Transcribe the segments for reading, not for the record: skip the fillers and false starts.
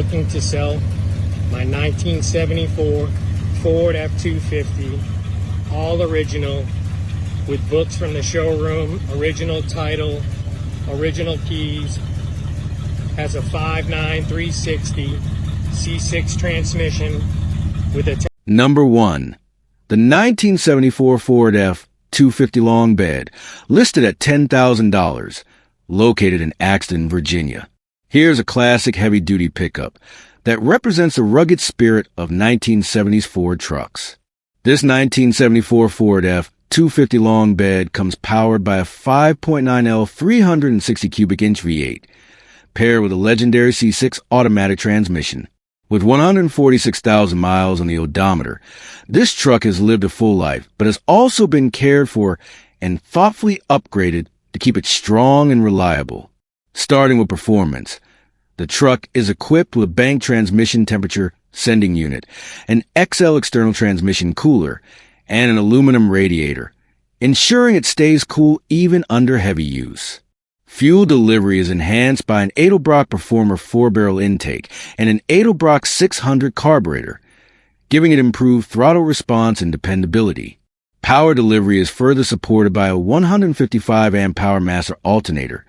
looking to sell my 1974 Ford F250, all original, with books from the showroom, original title, original keys, has a 5.9 360 C6 transmission with a... Number 1. The 1974 Ford F250 long bed, listed at $10,000, located in Axton, Virginia. Here's a classic heavy-duty pickup that represents the rugged spirit of 1970s Ford trucks. This 1974 Ford F250 long bed comes powered by a 5.9L 360 cubic inch V8, paired with a legendary C6 automatic transmission. With 146,000 miles on the odometer, this truck has lived a full life, but has also been cared for and thoughtfully upgraded to keep it strong and reliable. Starting with performance, the truck is equipped with a bank transmission temperature sending unit, an XL external transmission cooler, and an aluminum radiator, ensuring it stays cool even under heavy use. Fuel delivery is enhanced by an Edelbrock Performer 4-barrel intake and an Edelbrock 600 carburetor, giving it improved throttle response and dependability. Power delivery is further supported by a 155 amp Power Master alternator,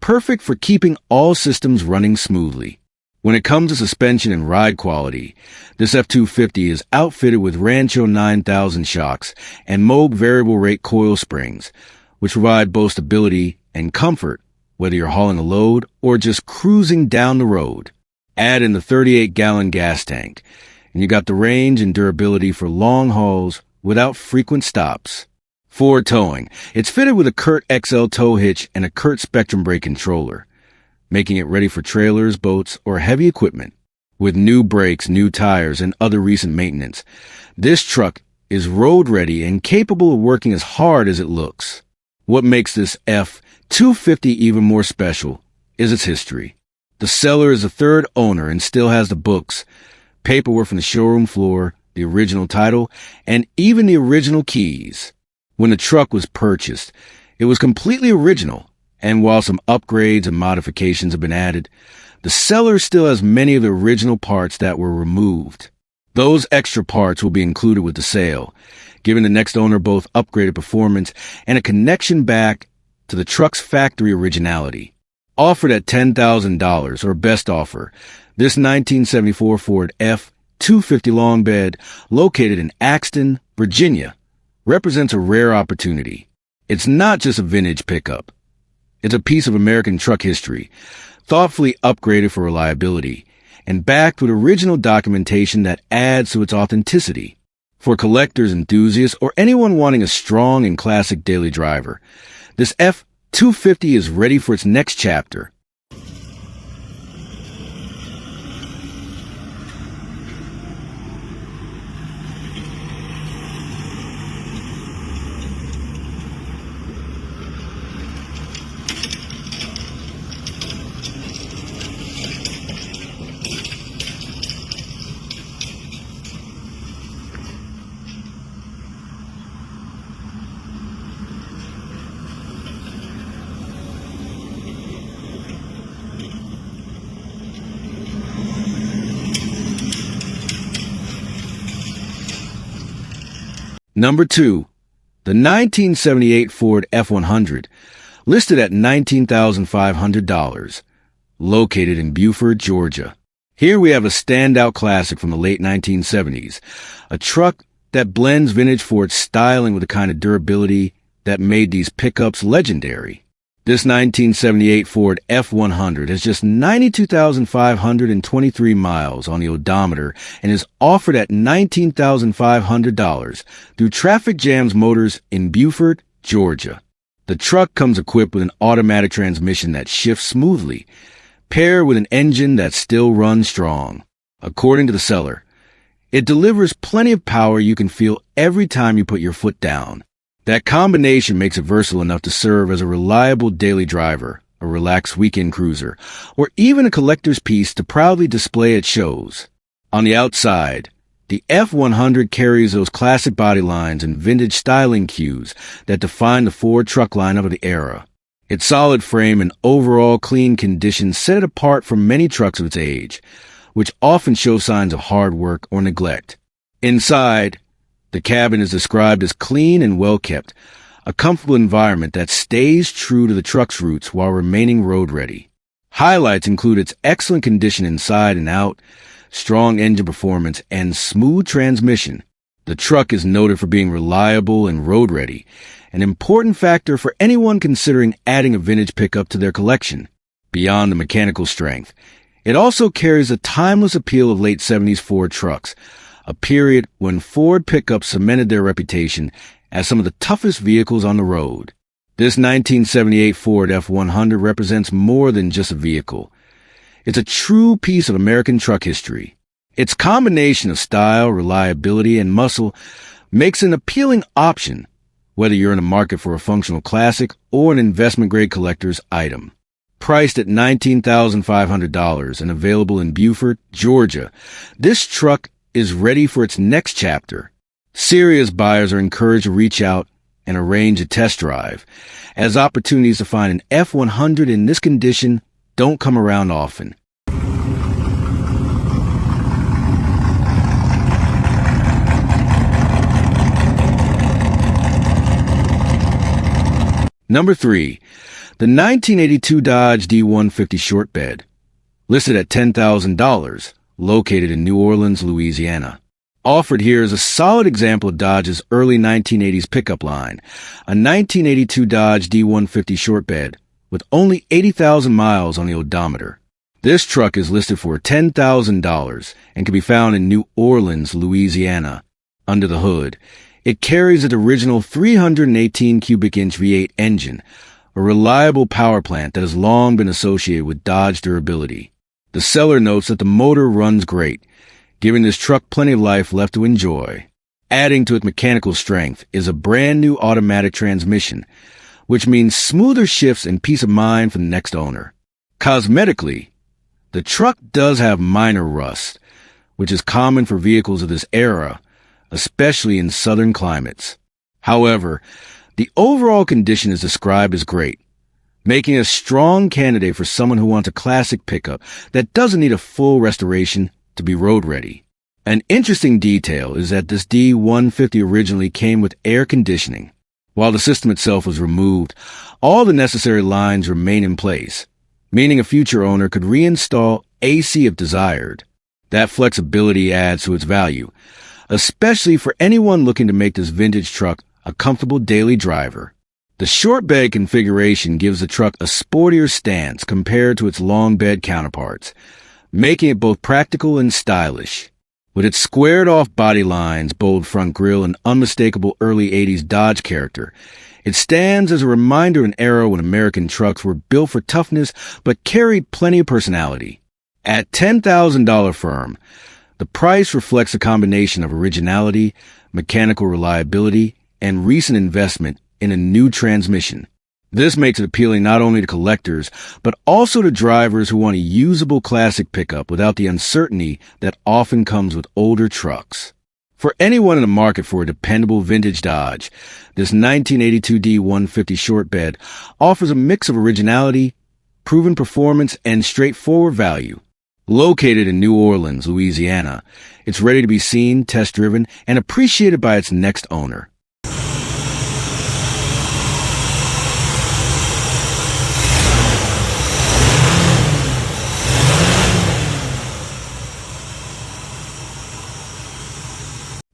perfect for keeping all systems running smoothly. When it comes to suspension and ride quality, this F250 is outfitted with Rancho 9000 shocks and Moog variable rate coil springs, which provide both stability and comfort, whether you're hauling a load or just cruising down the road. Add in the 38-gallon gas tank, and you got the range and durability for long hauls without frequent stops. Ford Towing. It's fitted with a CURT XL tow hitch and a CURT Spectrum brake controller, making it ready for trailers, boats, or heavy equipment. With new brakes, new tires, and other recent maintenance, this truck is road-ready and capable of working as hard as it looks. What makes this F250 even more special is its history. The seller is the third owner and still has the books, paperwork from the showroom floor, the original title, and even the original keys. When the truck was purchased, it was completely original, and while some upgrades and modifications have been added, the seller still has many of the original parts that were removed. Those extra parts will be included with the sale, giving the next owner both upgraded performance and a connection back to the truck's factory originality. Offered at $10,000 or best offer, this 1974 Ford F250 long bed, located in Axton, Virginia, represents a rare opportunity. It's not just a vintage pickup. It's a piece of American truck history, thoughtfully upgraded for reliability, and backed with original documentation that adds to its authenticity. For collectors, enthusiasts, or anyone wanting a strong and classic daily driver, this F250 is ready for its next chapter. Number 2. The 1978 Ford F100, listed at $19,500, located in Buford, Georgia. Here we have a standout classic from the late 1970s, a truck that blends vintage Ford styling with the kind of durability that made these pickups legendary. This 1978 Ford F100 has just 92,523 miles on the odometer and is offered at $19,500 through Traffic Jams Motors in Buford, Georgia. The truck comes equipped with an automatic transmission that shifts smoothly, paired with an engine that still runs strong. According to the seller, it delivers plenty of power you can feel every time you put your foot down. That combination makes it versatile enough to serve as a reliable daily driver, a relaxed weekend cruiser, or even a collector's piece to proudly display at shows. On the outside, the F100 carries those classic body lines and vintage styling cues that define the Ford truck lineup of the era. Its solid frame and overall clean condition set it apart from many trucks of its age, which often show signs of hard work or neglect. Inside, the cabin is described as clean and well-kept, a comfortable environment that stays true to the truck's roots while remaining road-ready. Highlights include its excellent condition inside and out, strong engine performance, and smooth transmission. The truck is noted for being reliable and road-ready, an important factor for anyone considering adding a vintage pickup to their collection. Beyond the mechanical strength, it also carries the timeless appeal of late 70s Ford trucks, a period when Ford pickups cemented their reputation as some of the toughest vehicles on the road. This 1978 Ford F100 represents more than just a vehicle. It's a true piece of American truck history. Its combination of style, reliability, and muscle makes it an appealing option, whether you're in the market for a functional classic or an investment-grade collector's item. Priced at $19,500 and available in Buford, Georgia, this truck is ready for its next chapter. Serious buyers are encouraged to reach out and arrange a test drive, as opportunities to find an F100 in this condition don't come around often. Number 3. The 1982 Dodge D150 Short Bed, listed at $10,000, located in New Orleans, Louisiana. Offered here is a solid example of Dodge's early 1980s pickup line, a 1982 Dodge D150 Short Bed with only 80,000 miles on the odometer. This truck is listed for $10,000 and can be found in New Orleans, Louisiana. Under the hood, it carries its original 318 cubic inch V8 engine, a reliable power plant that has long been associated with Dodge durability. The seller notes that the motor runs great, giving this truck plenty of life left to enjoy. Adding to its mechanical strength is a brand new automatic transmission, which means smoother shifts and peace of mind for the next owner. Cosmetically, the truck does have minor rust, which is common for vehicles of this era, especially in southern climates. However, the overall condition is described as great, making it a strong candidate for someone who wants a classic pickup that doesn't need a full restoration to be road ready. An interesting detail is that this D150 originally came with air conditioning. While the system itself was removed, all the necessary lines remain in place, meaning a future owner could reinstall AC if desired. That flexibility adds to its value, especially for anyone looking to make this vintage truck a comfortable daily driver. The short bed configuration gives the truck a sportier stance compared to its long bed counterparts, making it both practical and stylish. With its squared-off body lines, bold front grille, and unmistakable early 80s Dodge character, it stands as a reminder of an era when American trucks were built for toughness but carried plenty of personality. At $10,000 firm, the price reflects a combination of originality, mechanical reliability, and recent investment in a new transmission. This makes it appealing not only to collectors, but also to drivers who want a usable classic pickup without the uncertainty that often comes with older trucks. For anyone in the market for a dependable vintage Dodge, this 1982 D150 Short Bed offers a mix of originality, proven performance, and straightforward value. Located in New Orleans, Louisiana, it's ready to be seen, test-driven, and appreciated by its next owner.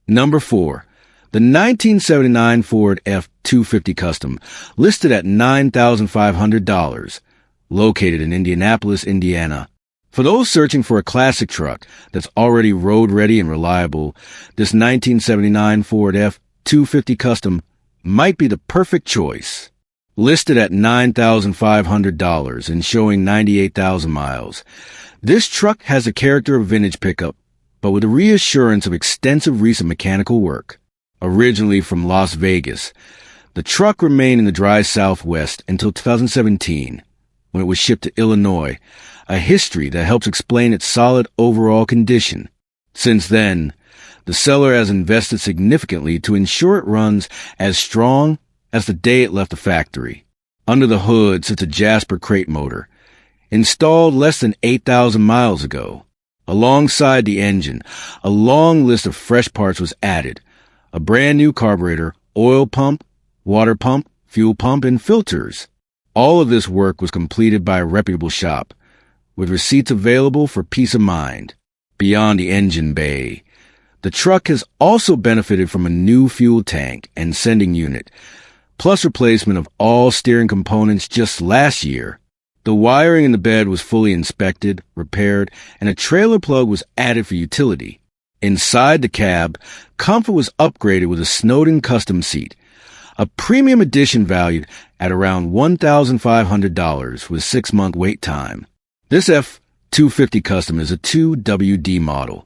Number 4. The 1979 Ford F250 Custom, listed at $9,500, located in Indianapolis, Indiana. For those searching for a classic truck that's already road-ready and reliable, this 1979 Ford F250 Custom might be the perfect choice. Listed at $9,500 and showing 98,000 miles, this truck has the character of a vintage pickup, but with the reassurance of extensive recent mechanical work. Originally from Las Vegas, the truck remained in the dry Southwest until 2017, when it was shipped to Illinois, a history that helps explain its solid overall condition. Since then, the seller has invested significantly to ensure it runs as strong as the day it left the factory. Under the hood sits a Jasper crate motor, installed less than 8,000 miles ago. Alongside the engine, a long list of fresh parts was added. A brand new carburetor, oil pump, water pump, fuel pump, and filters. All of this work was completed by a reputable shop, with receipts available for peace of mind. Beyond the engine bay, the truck has also benefited from a new fuel tank and sending unit, plus replacement of all steering components just last year. The wiring in the bed was fully inspected, repaired, and a trailer plug was added for utility. Inside the cab, comfort was upgraded with a Snowden custom seat, a premium edition valued at around $1,500 with 6-month wait time. This F250 Custom is a 2WD model,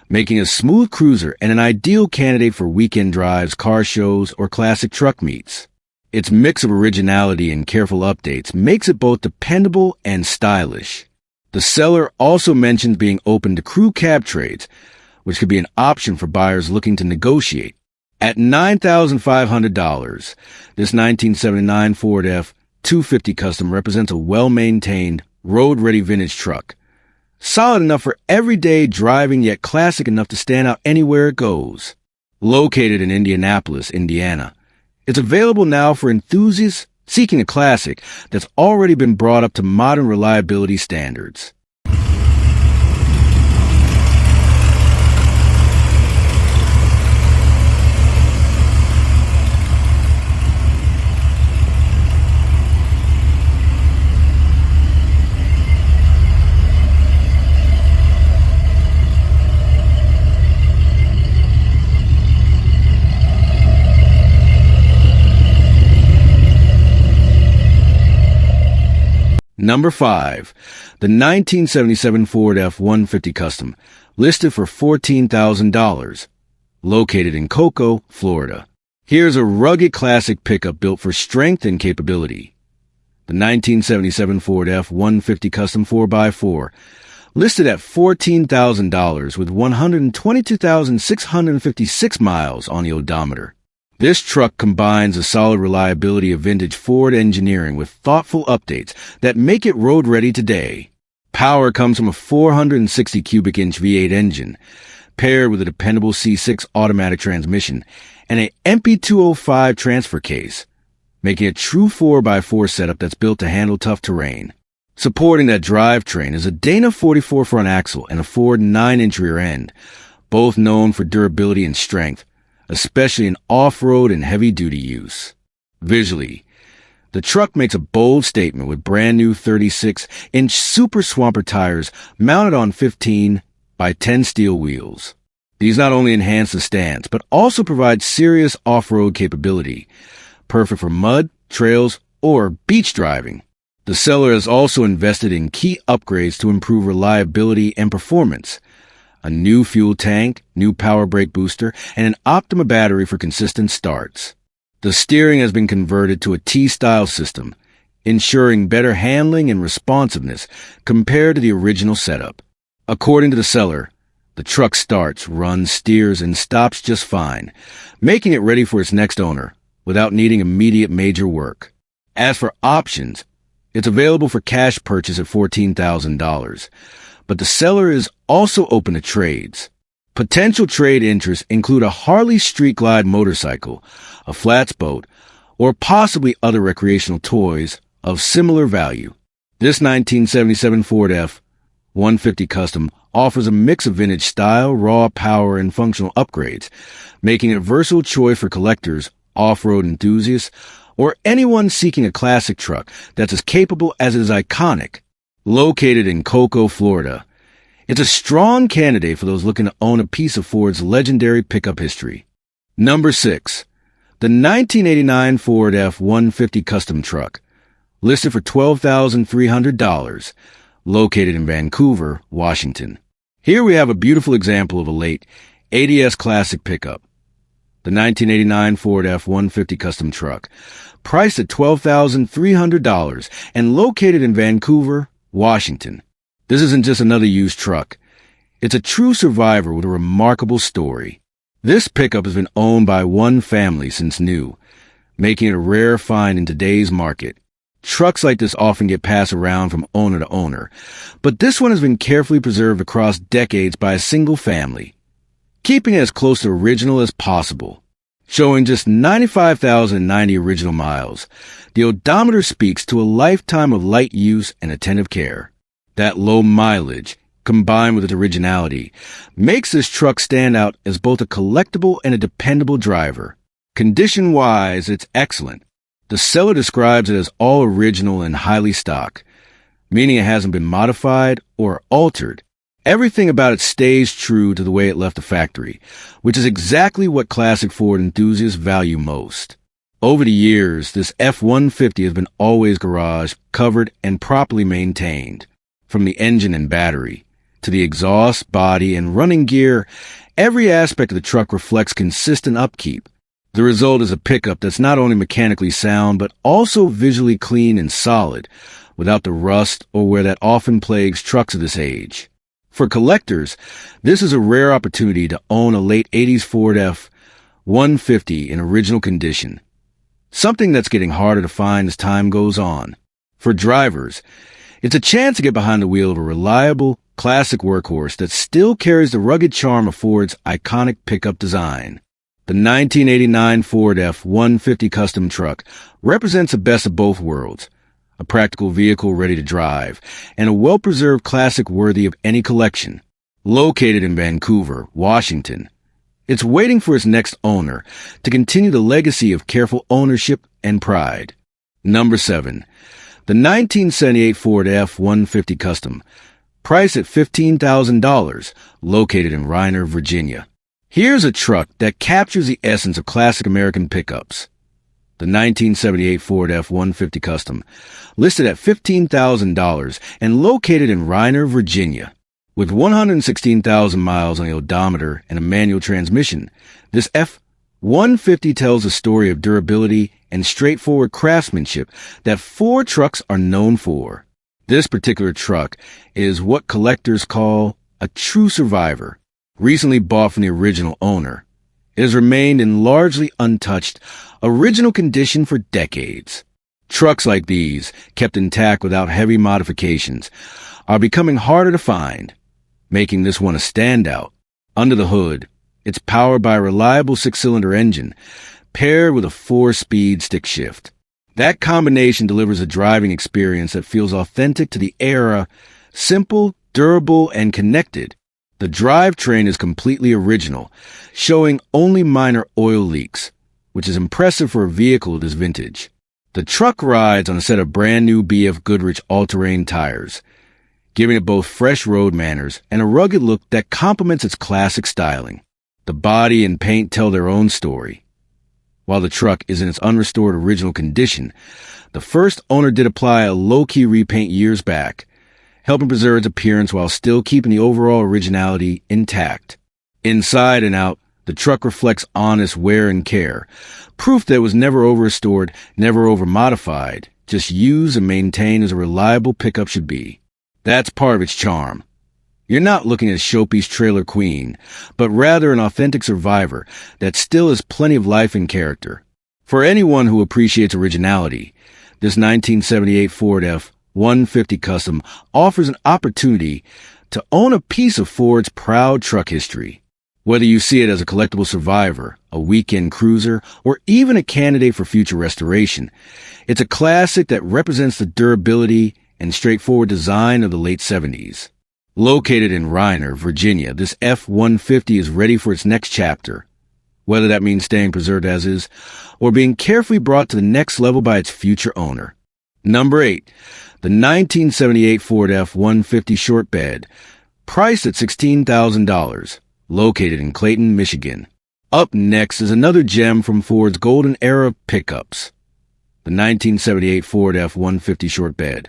making a smooth cruiser and an ideal candidate for weekend drives, car shows, or classic truck meets. Its mix of originality and careful updates makes it both dependable and stylish. The seller also mentions being open to crew cab trades, which could be an option for buyers looking to negotiate. At $9,500, this 1979 Ford F250 Custom represents a well-maintained, road-ready vintage truck. Solid enough for everyday driving, yet classic enough to stand out anywhere it goes. Located in Indianapolis, Indiana, it's available now for enthusiasts seeking a classic that's already been brought up to modern reliability standards. Number 5, the 1977 Ford F150 Custom, listed for $14,000, located in Cocoa, Florida. Here's a rugged classic pickup built for strength and capability. The 1977 Ford F150 Custom 4x4, listed at $14,000 with 122,656 miles on the odometer. This truck combines the solid reliability of vintage Ford engineering with thoughtful updates that make it road-ready today. Power comes from a 460 cubic inch V8 engine, paired with a dependable C6 automatic transmission and a MP205 transfer case, making a true 4x4 setup that's built to handle tough terrain. Supporting that drivetrain is a Dana 44 front axle and a Ford 9-inch rear end, both known for durability and strength, especially in off-road and heavy-duty use. Visually, the truck makes a bold statement with brand new 36-inch Super Swamper tires mounted on 15 by 10 steel wheels. These not only enhance the stance, but also provide serious off-road capability, perfect for mud, trails, or beach driving. The seller has also invested in key upgrades to improve reliability and performance. A new fuel tank, new power brake booster, and an Optima battery for consistent starts. The steering has been converted to a T-style system, ensuring better handling and responsiveness compared to the original setup. According to the seller, the truck starts, runs, steers, and stops just fine, making it ready for its next owner without needing immediate major work. As for options, it's available for cash purchase at $14,000. But the seller is also open to trades. Potential trade interests include a Harley Street Glide motorcycle, a flats boat, or possibly other recreational toys of similar value. This 1977 Ford F150 Custom offers a mix of vintage style, raw power, and functional upgrades, making it a versatile choice for collectors, off-road enthusiasts, or anyone seeking a classic truck that's as capable as it is iconic. Located in Cocoa, Florida, it's a strong candidate for those looking to own a piece of Ford's legendary pickup history. Number 6, the 1989 Ford F150 Custom Truck, listed for $12,300, located in Vancouver, Washington. Here we have a beautiful example of a late 80s classic pickup. The 1989 Ford F150 Custom Truck, priced at $12,300 and located in Vancouver, Washington. This isn't just another used truck. It's a true survivor with a remarkable story. This pickup has been owned by one family since new, making it a rare find in today's market. Trucks like this often get passed around from owner to owner, but this one has been carefully preserved across decades by a single family, keeping it as close to original as possible. Showing just 95,090 original miles, the odometer speaks to a lifetime of light use and attentive care. That low mileage, combined with its originality, makes this truck stand out as both a collectible and a dependable driver. Condition-wise, it's excellent. The seller describes it as all original and highly stock, meaning it hasn't been modified or altered. Everything about it stays true to the way it left the factory, which is exactly what classic Ford enthusiasts value most. Over the years, this F-150 has been always garaged, covered, and properly maintained. From the engine and battery, to the exhaust, body, and running gear, every aspect of the truck reflects consistent upkeep. The result is a pickup that's not only mechanically sound, but also visually clean and solid, without the rust or wear that often plagues trucks of this age. For collectors, this is a rare opportunity to own a late 80s Ford F-150 in original condition, something that's getting harder to find as time goes on. For drivers, it's a chance to get behind the wheel of a reliable, classic workhorse that still carries the rugged charm of Ford's iconic pickup design. The 1989 Ford F-150 custom truck represents the best of both worlds, a practical vehicle ready to drive, and a well-preserved classic worthy of any collection. Located in Vancouver, Washington, it's waiting for its next owner to continue the legacy of careful ownership and pride. Number 7. The 1978 Ford F-150 Custom, priced at $15,000, located in Riner, Virginia. Here's a truck that captures the essence of classic American pickups. The 1978 Ford F-150 Custom, listed at $15,000 and located in Riner, Virginia. With 116,000 miles on the odometer and a manual transmission, this F-150 tells a story of durability and straightforward craftsmanship that Ford trucks are known for. This particular truck is what collectors call a true survivor. Recently bought from the original owner, it has remained in largely untouched, original condition for decades. Trucks like these, kept intact without heavy modifications, are becoming harder to find, making this one a standout. Under the hood, it's powered by a reliable 6-cylinder engine, paired with a 4-speed stick shift. That combination delivers a driving experience that feels authentic to the era, simple, durable, and connected. The drivetrain is completely original, showing only minor oil leaks, which is impressive for a vehicle this vintage. The truck rides on a set of brand new BF Goodrich all-terrain tires, giving it both fresh road manners and a rugged look that complements its classic styling. The body and paint tell their own story. While the truck is in its unrestored original condition, the first owner did apply a low-key repaint years back, helping preserve its appearance while still keeping the overall originality intact. Inside and out, the truck reflects honest wear and care, proof that it was never over-restored, never over-modified, just used and maintained as a reliable pickup should be. That's part of its charm. You're not looking at a showpiece trailer queen, but rather an authentic survivor that still has plenty of life and character. For anyone who appreciates originality, this 1978 Ford F-150 Custom offers an opportunity to own a piece of Ford's proud truck history. Whether you see it as a collectible survivor, a weekend cruiser, or even a candidate for future restoration, it's a classic that represents the durability and straightforward design of the late 70s. Located in Riner, Virginia, this F-150 is ready for its next chapter, whether that means staying preserved as is or being carefully brought to the next level by its future owner. Number 8. The 1978 Ford F-150 Short Bed, priced at $16,000, located in Clayton, Michigan. Up next is another gem from Ford's golden era of pickups. The 1978 Ford F-150 Short Bed,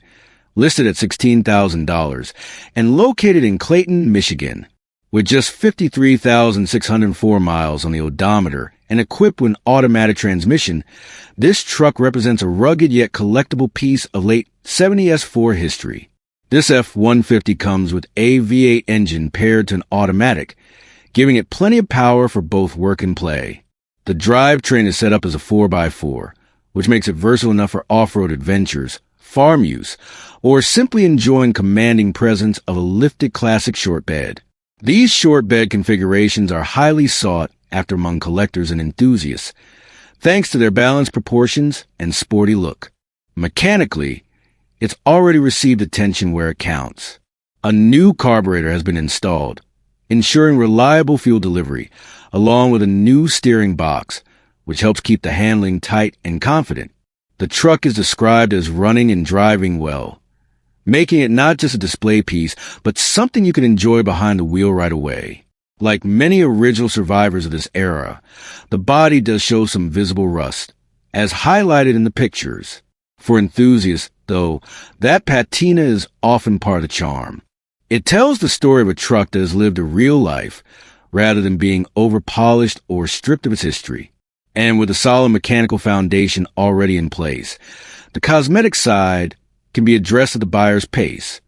listed at $16,000 and located in Clayton, Michigan. With just 53,604 miles on the odometer and equipped with an automatic transmission, this truck represents a rugged yet collectible piece of late 70s Ford history. This F-150 comes with a V8 engine paired to an automatic, giving it plenty of power for both work and play. The drivetrain is set up as a 4x4, which makes it versatile enough for off-road adventures farm use, or simply enjoying commanding presence of a lifted classic short bed. These short bed configurations are highly sought after among collectors and enthusiasts, thanks to their balanced proportions and sporty look. Mechanically, it's already received attention where it counts. A new carburetor has been installed, ensuring reliable fuel delivery, along with a new steering box, which helps keep the handling tight and confident. The truck is described as running and driving well, making it not just a display piece, but something you can enjoy behind the wheel right away. Like many original survivors of this era, the body does show some visible rust, as highlighted in the pictures. For enthusiasts, though, that patina is often part of the charm. It tells the story of a truck that has lived a real life, rather than being over-polished or stripped of its history. And with a solid mechanical foundation already in place, the cosmetic side can be addressed at the buyer's pace,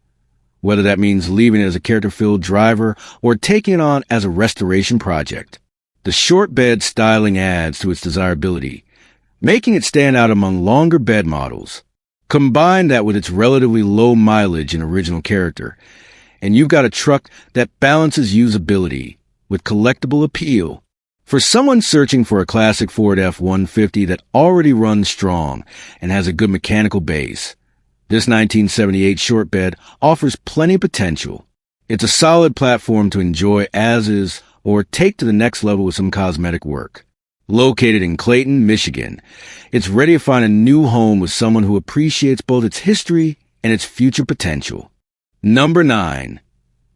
whether that means leaving it as a character-filled driver or taking it on as a restoration project. The short bed styling adds to its desirability, making it stand out among longer bed models. Combine that with its relatively low mileage and original character, and you've got a truck that balances usability with collectible appeal. For someone searching for a classic Ford F-150 that already runs strong and has a good mechanical base, this 1978 short bed offers plenty of potential. It's a solid platform to enjoy as is or take to the next level with some cosmetic work. Located in Clayton, Michigan, it's ready to find a new home with someone who appreciates both its history and its future potential. Number 9.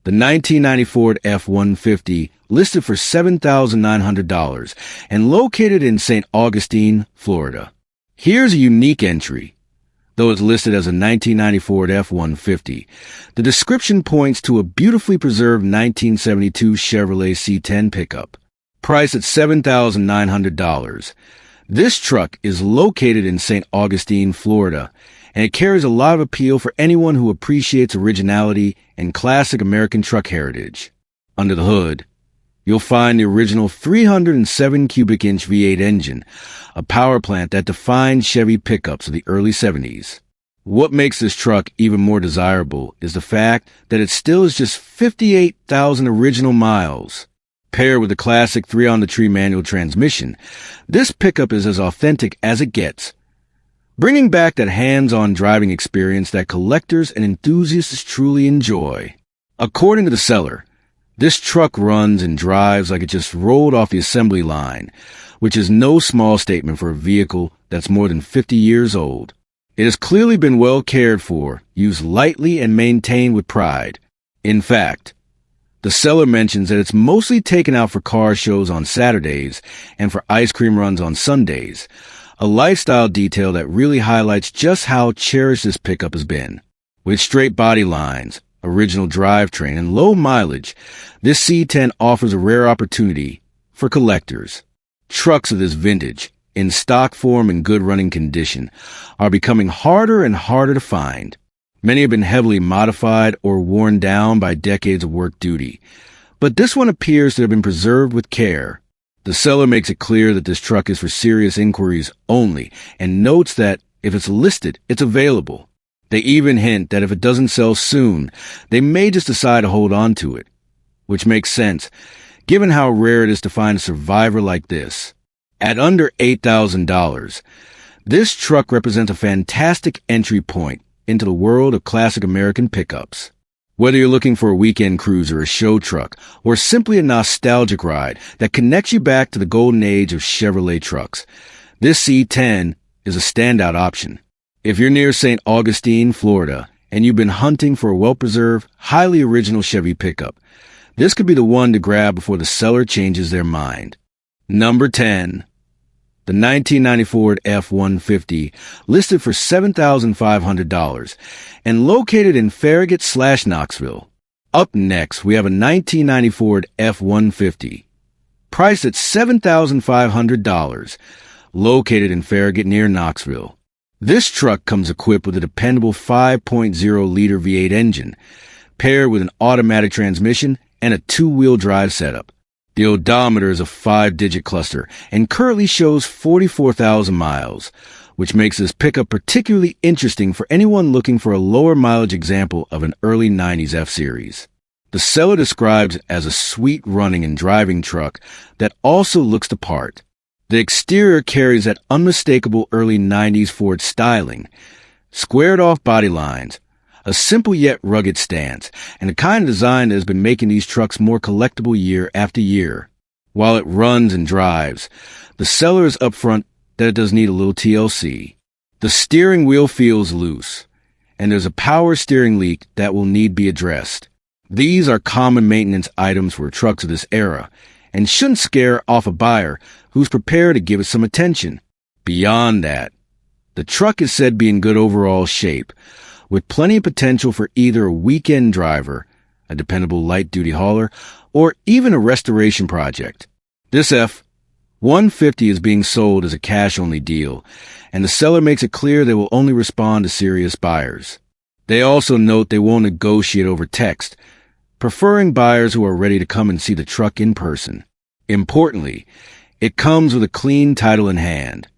The 1990 Ford F-150, listed for $7,900 and located in St. Augustine, Florida. Here's a unique entry. Though it's listed as a 1990 Ford F-150, the description points to a beautifully preserved 1972 Chevrolet C10 pickup. Priced at $7,900. This truck is located in St. Augustine, Florida, and it carries a lot of appeal for anyone who appreciates originality and classic American truck heritage. Under the hood, you'll find the original 307 cubic inch V8 engine, a power plant that defined Chevy pickups of the early 70s. What makes this truck even more desirable is the fact that it still is just 58,000 original miles. Paired with the classic 3-on-the-tree manual transmission, this pickup is as authentic as it gets, bringing back that hands-on driving experience that collectors and enthusiasts truly enjoy. According to the seller, this truck runs and drives like it just rolled off the assembly line, which is no small statement for a vehicle that's more than 50 years old. It has clearly been well cared for, used lightly, and maintained with pride. In fact, the seller mentions that it's mostly taken out for car shows on Saturdays and for ice cream runs on Sundays, a lifestyle detail that really highlights just how cherished this pickup has been. With straight body lines, original drivetrain, and low mileage, this C10 offers a rare opportunity for collectors. Trucks of this vintage, in stock form and good running condition, are becoming harder and harder to find. Many have been heavily modified or worn down by decades of work duty, but this one appears to have been preserved with care. The seller makes it clear that this truck is for serious inquiries only, and notes that if it's listed, it's available. They even hint that if it doesn't sell soon, they may just decide to hold on to it, which makes sense, given how rare it is to find a survivor like this. At under $8,000, this truck represents a fantastic entry point into the world of classic American pickups. Whether you're looking for a weekend cruiser, a show truck, or simply a nostalgic ride that connects you back to the golden age of Chevrolet trucks, this C10 is a standout option. If you're near St. Augustine, Florida, and you've been hunting for a well-preserved, highly original Chevy pickup, this could be the one to grab before the seller changes their mind. Number 10. The 1990 Ford F-150, listed for $7,500 and located in Farragut/Knoxville. Up next, we have a 1990 Ford F-150, priced at $7,500, located in Farragut near Knoxville. This truck comes equipped with a dependable 5.0-liter V8 engine, paired with an automatic transmission and a two-wheel drive setup. The odometer is a 5-digit cluster and currently shows 44,000 miles, which makes this pickup particularly interesting for anyone looking for a lower mileage example of an early 90s F-Series. The seller describes it as a sweet running and driving truck that also looks the part. The exterior carries that unmistakable early 90s Ford styling, squared-off body lines, a simple yet rugged stance, and the kind of design that has been making these trucks more collectible year after year. While it runs and drives, the seller is upfront that it does need a little TLC. The steering wheel feels loose, and there's a power steering leak that will need be addressed. These are common maintenance items for trucks of this era, and shouldn't scare off a buyer who's prepared to give it some attention. Beyond that, the truck is said to be in good overall shape, with plenty of potential for either a weekend driver, a dependable light-duty hauler, or even a restoration project. This F-150 is being sold as a cash-only deal, and the seller makes it clear they will only respond to serious buyers. They also note they won't negotiate over text, preferring buyers who are ready to come and see the truck in person. Importantly, it comes with a clean title in hand,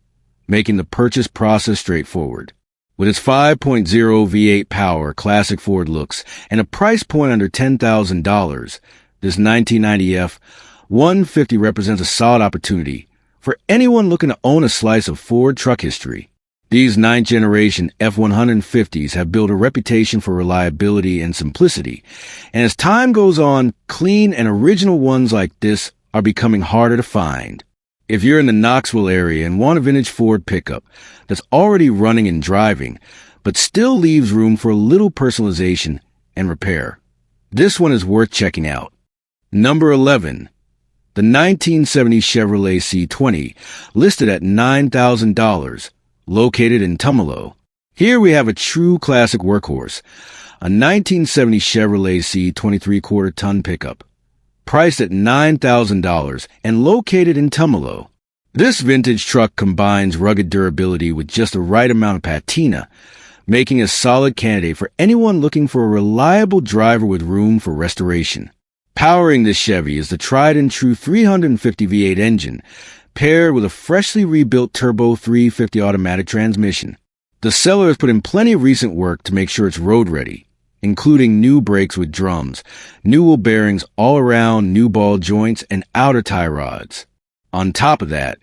making the purchase process straightforward. With its 5.0 V8 power, classic Ford looks, and a price point under $10,000, this 1990 F-150 represents a solid opportunity for anyone looking to own a slice of Ford truck history. These 9th-generation F-150s have built a reputation for reliability and simplicity, and as time goes on, clean and original ones like this are becoming harder to find. If you're in the Knoxville area and want a vintage Ford pickup that's already running and driving, but still leaves room for a little personalization and repair, this one is worth checking out. Number 11. The 1970 Chevrolet C20, listed at $9,000, located in Tumalo. Here we have a true classic workhorse, a 1970 Chevrolet C 23-quarter-ton pickup, priced at $9,000 and located in Tumalo. This vintage truck combines rugged durability with just the right amount of patina, making a solid candidate for anyone looking for a reliable driver with room for restoration. Powering this Chevy is the tried-and-true 350 V8 engine, paired with a freshly rebuilt turbo 350 automatic transmission. The seller has put in plenty of recent work to make sure it's road-ready, including new brakes with drums, new wheel bearings all around, new ball joints, and outer tie rods. On top of that,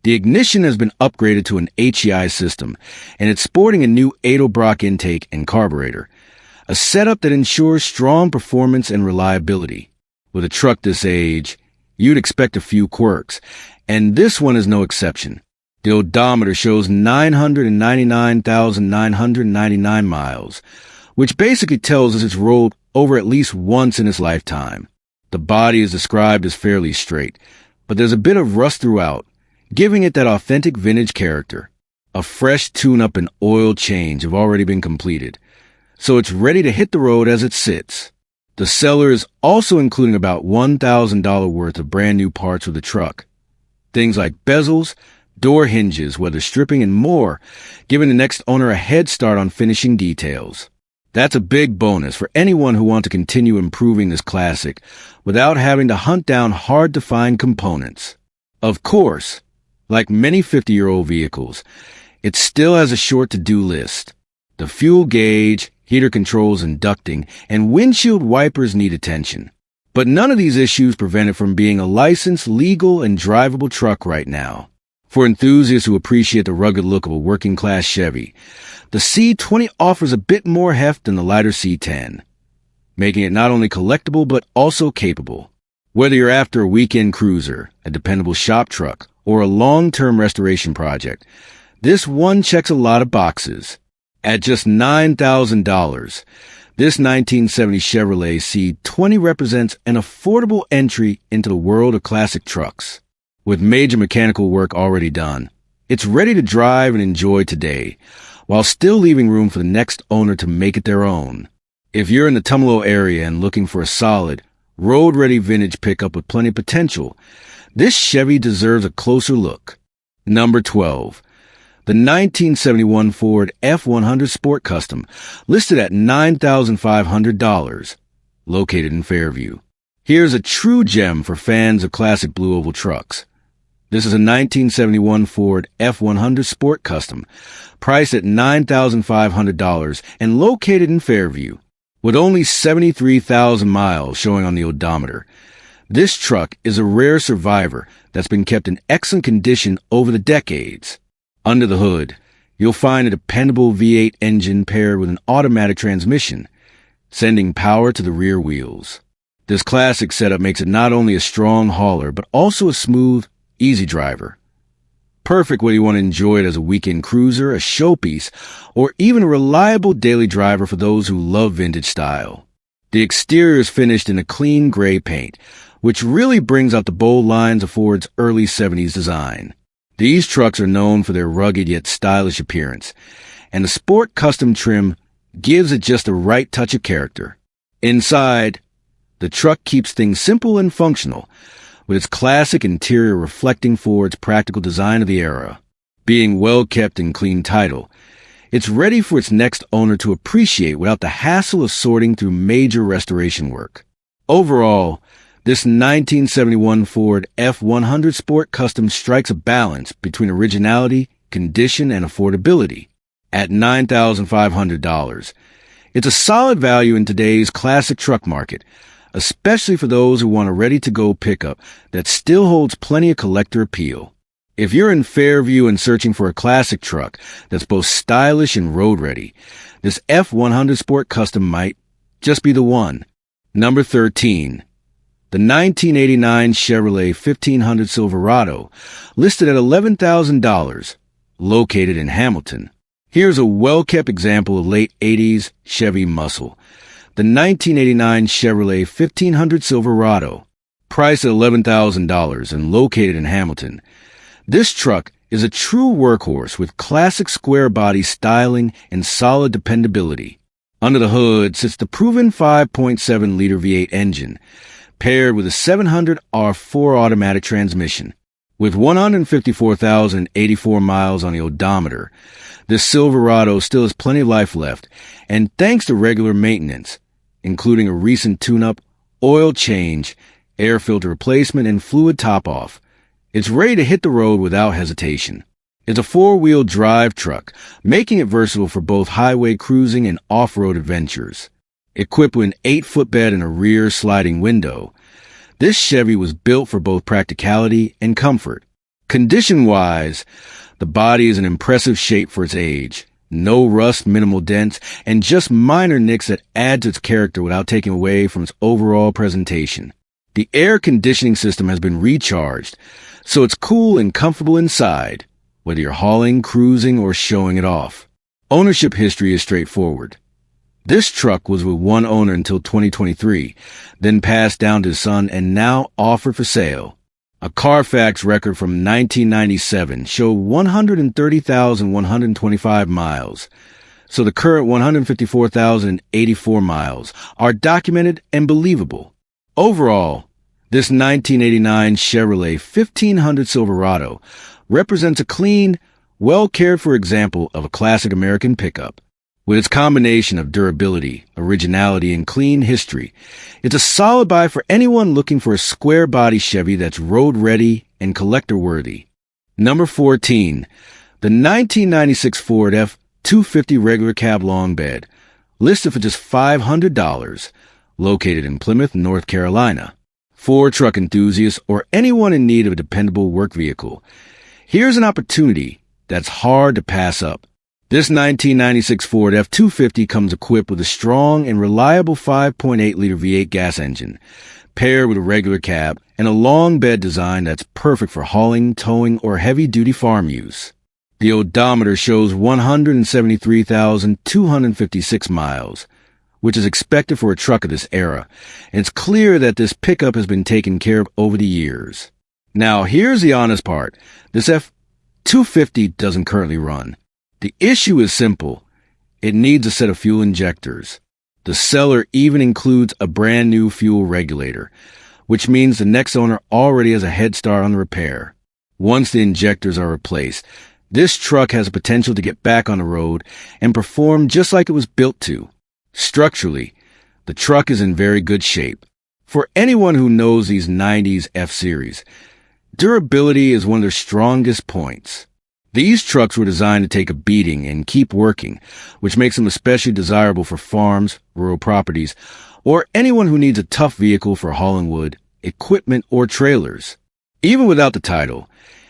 the ignition has been upgraded to an HEI system, and it's sporting a new Edelbrock intake and carburetor, a setup that ensures strong performance and reliability. With a truck this age, you'd expect a few quirks, and this one is no exception. The odometer shows 999,999 miles, which basically tells us it's rolled over at least once in its lifetime. The body is described as fairly straight, but there's a bit of rust throughout, giving it that authentic vintage character. A fresh tune-up and oil change have already been completed, so it's ready to hit the road as it sits. The seller is also including about $1,000 worth of brand new parts with the truck. Things like bezels, door hinges, weather stripping, and more, giving the next owner a head start on finishing details. That's a big bonus for anyone who wants to continue improving this classic without having to hunt down hard-to-find components. Of course, like many 50-year-old vehicles, it still has a short to-do list. The fuel gauge, heater controls and ducting, and windshield wipers need attention. But none of these issues prevent it from being a licensed, legal, and drivable truck right now. For enthusiasts who appreciate the rugged look of a working-class Chevy, the C20 offers a bit more heft than the lighter C10, making it not only collectible but also capable. Whether you're after a weekend cruiser, a dependable shop truck, or a long-term restoration project, this one checks a lot of boxes. At just $9,000, this 1970 Chevrolet C20 represents an affordable entry into the world of classic trucks. With major mechanical work already done, it's ready to drive and enjoy today, while still leaving room for the next owner to make it their own. If you're in the Tumalo area and looking for a solid, road-ready vintage pickup with plenty of potential, this Chevy deserves a closer look. Number 12. The 1971 Ford F100 Sport Custom, listed at $9,500, located in Fairview. Here's a true gem for fans of classic blue oval trucks. This is a 1971 Ford F100 Sport Custom, priced at $9,500 and located in Fairview. With only 73,000 miles showing on the odometer, this truck is a rare survivor that's been kept in excellent condition over the decades. Under the hood, you'll find a dependable V8 engine paired with an automatic transmission, sending power to the rear wheels. This classic setup makes it not only a strong hauler, but also a smooth, easy driver. Perfect whether you want to enjoy it as a weekend cruiser, a showpiece, or even a reliable daily driver for those who love vintage style. The exterior is finished in a clean gray paint, which really brings out the bold lines of Ford's early 70s design. These trucks are known for their rugged yet stylish appearance, and the Sport Custom trim gives it just the right touch of character. Inside, the truck keeps things simple and functional, with its classic interior reflecting Ford's practical design of the era. Being well kept in clean title, it's ready for its next owner to appreciate without the hassle of sorting through major restoration work. Overall, this 1971 Ford F100 Sport Custom strikes a balance between originality, condition, and affordability. At $9,500, it's a solid value in today's classic truck market, especially for those who want a ready-to-go pickup that still holds plenty of collector appeal. If you're in Fairview and searching for a classic truck that's both stylish and road-ready, this F100 Sport Custom might just be the one. Number 13. The 1989 Chevrolet 1500 Silverado, listed at $11,000, located in Hamilton. Here's a well-kept example of late 80s Chevy muscle. The 1989 Chevrolet 1500 Silverado, priced at $11,000 and located in Hamilton. This truck is a true workhorse with classic square body styling and solid dependability. Under the hood sits the proven 5.7-liter V8 engine, paired with a 700 R4 automatic transmission. With 154,084 miles on the odometer, this Silverado still has plenty of life left, and thanks to regular maintenance, including a recent tune-up, oil change, air filter replacement, and fluid top-off, it's ready to hit the road without hesitation. It's a four-wheel drive truck, making it versatile for both highway cruising and off-road adventures. Equipped with an 8-foot bed and a rear sliding window, this Chevy was built for both practicality and comfort. Condition-wise, the body is in impressive shape for its age. No rust, minimal dents, and just minor nicks that add to its character without taking away from its overall presentation. The air conditioning system has been recharged, so it's cool and comfortable inside, whether you're hauling, cruising, or showing it off. Ownership history is straightforward. This truck was with one owner until 2023, then passed down to his son and now offered for sale. A Carfax record from 1997 showed 130,125 miles, so the current 154,084 miles are documented and believable. Overall, this 1989 Chevrolet 1500 Silverado represents a clean, well-cared-for example of a classic American pickup. With its combination of durability, originality, and clean history, it's a solid buy for anyone looking for a square-body Chevy that's road-ready and collector-worthy. Number 14. The 1996 Ford F250 regular cab long bed, listed for just $500, located in Plymouth, North Carolina. For truck enthusiasts or anyone in need of a dependable work vehicle, here's an opportunity that's hard to pass up. This 1996 Ford F250 comes equipped with a strong and reliable 5.8-liter V8 gas engine, paired with a regular cab and a long bed design that's perfect for hauling, towing, or heavy-duty farm use. The odometer shows 173,256 miles, which is expected for a truck of this era, and it's clear that this pickup has been taken care of over the years. Now, here's the honest part. This F250 doesn't currently run. The issue is simple. It needs a set of fuel injectors. The seller even includes a brand new fuel regulator, which means the next owner already has a head start on the repair. Once the injectors are replaced, this truck has the potential to get back on the road and perform just like it was built to. Structurally, the truck is in very good shape. For anyone who knows these 90s F-Series, Durability is one of their strongest points. These trucks were designed to take a beating and keep working, which makes them especially desirable for farms, rural properties, or anyone who needs a tough vehicle for hauling wood, equipment, or trailers. Even without the title,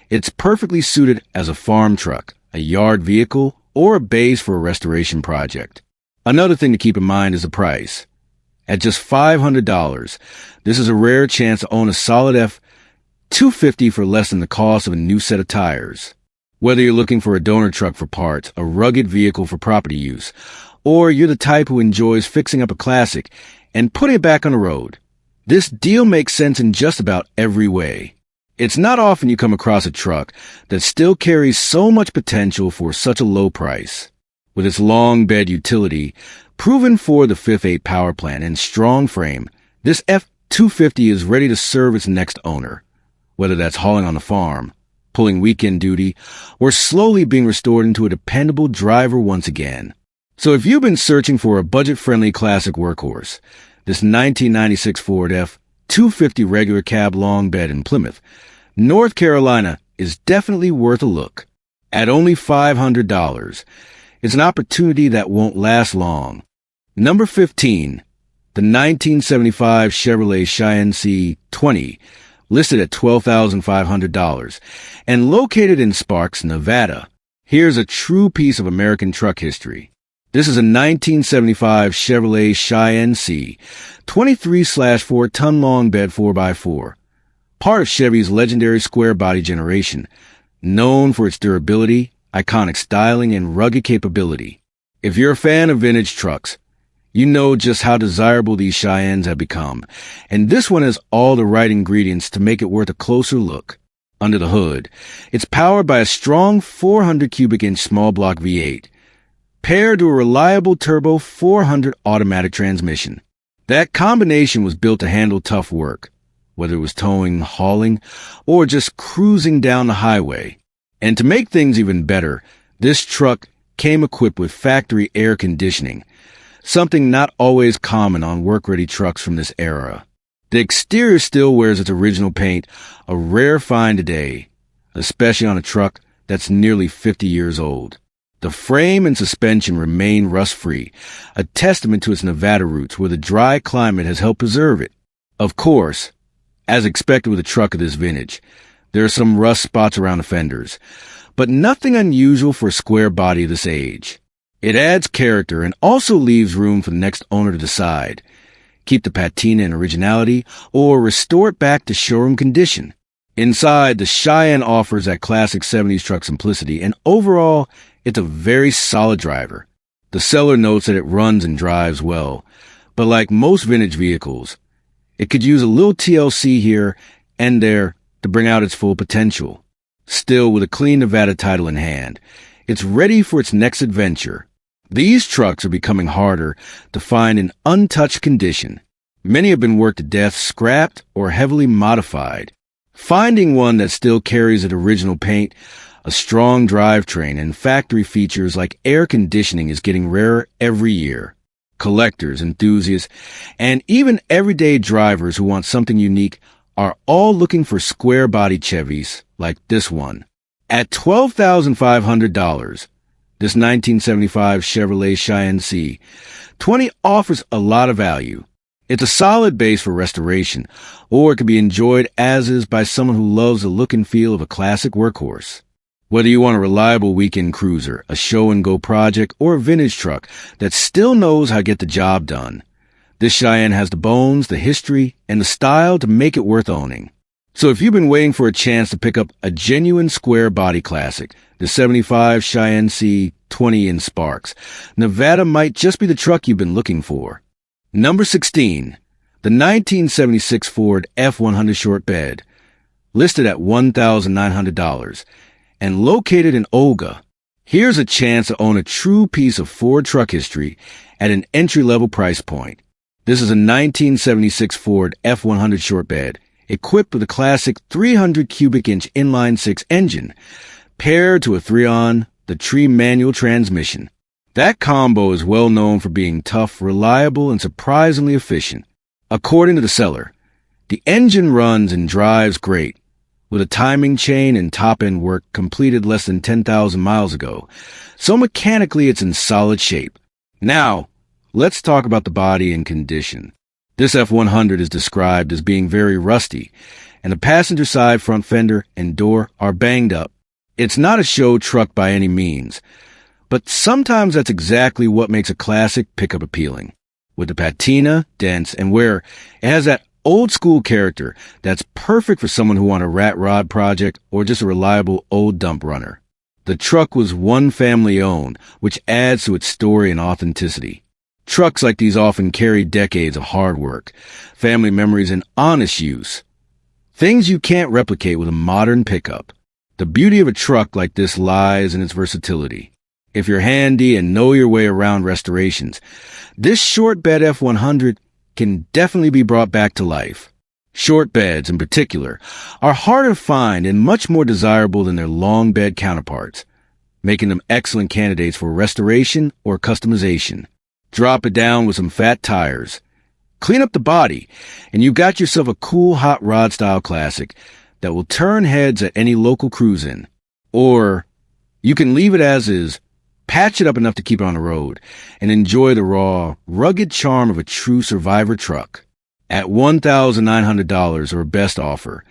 it's perfectly suited as a farm truck, a yard vehicle, or a base for a restoration project. Another thing to keep in mind is the price. At just $500, this is a rare chance to own a solid F250 for less than the cost of a new set of tires. Whether you're looking for a donor truck for parts, a rugged vehicle for property use, or you're the type who enjoys fixing up a classic and putting it back on the road, this deal makes sense in just about every way. It's not often you come across a truck that still carries so much potential for such a low price. With its long bed utility, proven for the 5.8 power plant, and strong frame, this F250 is ready to serve its next owner. Whether that's hauling on the farm, pulling weekend duty, or slowly being restored into a dependable driver once again. So if you've been searching for a budget-friendly classic workhorse, this 1996 Ford F250 regular cab long bed in Plymouth, North Carolina is definitely worth a look. At only $500, it's an opportunity that won't last long. Number 15, the 1975 Chevrolet Cheyenne C20, listed at $12,500, and located in Sparks, Nevada. Here's a true piece of American truck history. This is a 1975 Chevrolet Cheyenne C, 23/4 ton long bed 4x4, part of Chevy's legendary square body generation, known for its durability, iconic styling, and rugged capability. If you're a fan of vintage trucks, you know just how desirable these Cheyennes have become, and this one has all the right ingredients to make it worth a closer look. Under the hood, it's powered by a strong 400 cubic inch small block V8, paired to a reliable turbo 400 automatic transmission. That combination was built to handle tough work, whether it was towing, hauling, or just cruising down the highway. And to make things even better, this truck came equipped with factory air conditioning, something not always common on work-ready trucks from this era. The exterior still wears its original paint, a rare find today, especially on a truck that's nearly 50 years old. The frame and suspension remain rust-free, a testament to its Nevada roots where the dry climate has helped preserve it. Of course, as expected with a truck of this vintage, there are some rust spots around the fenders, but nothing unusual for a square body of this age. It adds character and also leaves room for the next owner to decide. Keep the patina and originality, or restore it back to showroom condition. Inside, the Cheyenne offers that classic 70s truck simplicity, and overall, it's a very solid driver. The seller notes that it runs and drives well, but like most vintage vehicles, it could use a little TLC here and there to bring out its full potential. Still, with a clean Nevada title in hand, it's ready for its next adventure. These trucks are becoming harder to find in untouched condition. Many have been worked to death, scrapped, or heavily modified. Finding one that still carries its original paint, a strong drivetrain, and factory features like air conditioning is getting rarer every year. Collectors, enthusiasts, and even everyday drivers who want something unique are all looking for square-body Chevys like this one. At $12,500, this 1975 Chevrolet Cheyenne C20 offers a lot of value. It's a solid base for restoration, or it can be enjoyed as is by someone who loves the look and feel of a classic workhorse. Whether you want a reliable weekend cruiser, a show-and-go project, or a vintage truck that still knows how to get the job done, this Cheyenne has the bones, the history, and the style to make it worth owning. So if you've been waiting for a chance to pick up a genuine square body classic, the 75 Cheyenne C20 in Sparks, Nevada might just be the truck you've been looking for. Number 16, the 1976 Ford F100 Short Bed, listed at $1,900, and located in Olga. Here's a chance to own a true piece of Ford truck history at an entry-level price point. This is a 1976 Ford F100 Short Bed, equipped with a classic 300 cubic inch inline-six engine, paired to a 3-on, the Tree manual transmission. That combo is well known for being tough, reliable, and surprisingly efficient. According to the seller, the engine runs and drives great, with a timing chain and top-end work completed less than 10,000 miles ago, so mechanically it's in solid shape. Now, let's talk about the body and condition. This F100 is described as being very rusty, and the passenger side front fender and door are banged up. It's not a show truck by any means, but sometimes that's exactly what makes a classic pickup appealing. With the patina, dents, and wear, it has that old-school character that's perfect for someone who wants a rat rod project or just a reliable old dump runner. The truck was one family-owned, which adds to its story and authenticity. Trucks like these often carry decades of hard work, family memories, and honest use. Things you can't replicate with a modern pickup. The beauty of a truck like this lies in its versatility. If you're handy and know your way around restorations, this short bed F100 can definitely be brought back to life. Short beds, in particular, are harder to find and much more desirable than their long bed counterparts, making them excellent candidates for restoration or customization. Drop it down with some fat tires. Clean up the body, and you've got yourself a cool hot rod style classic that will turn heads at any local cruise-in. Or you can leave it as is, patch it up enough to keep it on the road, and enjoy the raw, rugged charm of a true survivor truck. At $1,900 or best offer,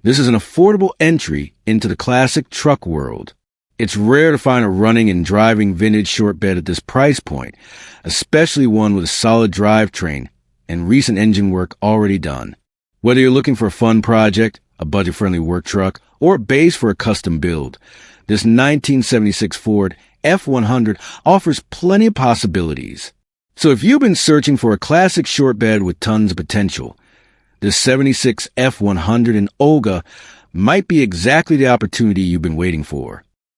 this is an affordable entry into the classic truck world. It's rare to find a running and driving vintage short bed at this price point, especially one with a solid drivetrain and recent engine work already done. Whether you're looking for a fun project, a budget-friendly work truck, or a base for a custom build, this 1976 Ford F100 offers plenty of possibilities. So if you've been searching for a classic short bed with tons of potential, this 76 F100 in Olga might be exactly the opportunity you've been waiting for.